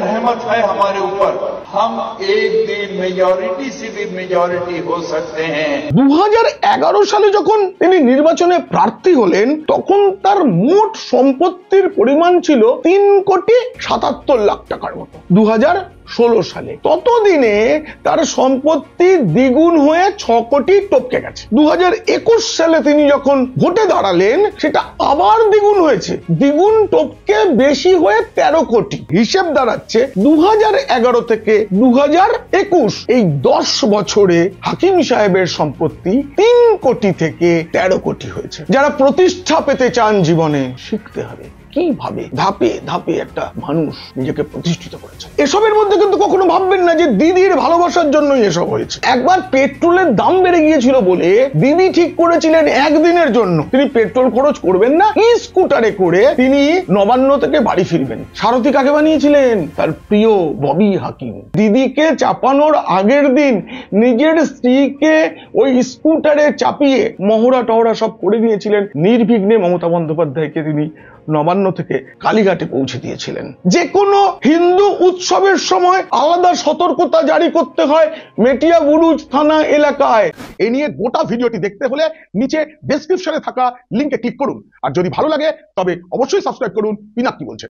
रहमत है हमारे ऊपर, हम एक दिन मेजॉरिटी से भी मेजॉरिटी हो सकते हैं। 2011 সালে যখন তিনি নির্বাচনে প্রার্থী হলেন তখন তার মোট সম্পত্তির পরিমাণ ছিল 3,77,00,000 টাকার মতো। 2016 সালে ততদিনে তার সম্পত্তি দ্বিগুণ হয়ে 6 কোটি টপকে গেছে। 2021 সালে তিনি যখন ভোটে দাঁড়ালেন সেটা আবার দ্বিগুণ হয়েছে, দ্বিগুণ টপকে বেশি হয়ে 13 কোটি। হিসেব দাঁড়াচ্ছে 2011 থেকে 2021 এই 10 বছরে হাকিম সাহেবের সম্পত্তি 3 কোটি থেকে 13 কোটি হয়েছে। যারা প্রতিষ্ঠা পেতে চান জীবনে শিখতে হবে কিভাবে ধাপে ধাপে একটা মানুষ নিজেকে প্রতিষ্ঠিত করেছে। এসবের মধ্যে কিন্তু কখনো ভাববেন না যে দিদির ভালোবাসার জন্যই এসব হয়েছে। একবার পেট্রোলের দাম বেড়ে গিয়েছিল বলে দিদি ঠিক করেছিলেন একদিনের জন্য তিনি পেট্রোল খরচ করবেন না, স্কুটারে করে তিনি নবান্ন থেকে বাড়ি ফিরবেন। সারথি কাকে বানিয়েছিলেন? তার প্রিয় ববি হাকিম। দিদিকে চাপানোর আগের দিন নিজের স্ত্রীকে ওই স্কুটারে চাপিয়ে মহড়া টহরা সব করে নিয়েছিলেন। নির্বিঘ্নে মমতা বন্দ্যোপাধ্যায়কে তিনি নবান্ন থেকে কালীঘাটে পৌঁছে দিয়েছিলেন। যে কোনো হিন্দু উৎসবের সময় আলাদা সতর্কতা জারি করতে হয় মেটিয়া বুরুজ থানা এলাকায়। এই নিয়ে গোটা ভিডিওটি দেখতে হলে নিচে ডেসক্রিপশনে থাকা লিংকে ক্লিক করুন। আর যদি ভালো লাগে তবে অবশ্যই সাবস্ক্রাইব করুন। পিনাক কি বলছে।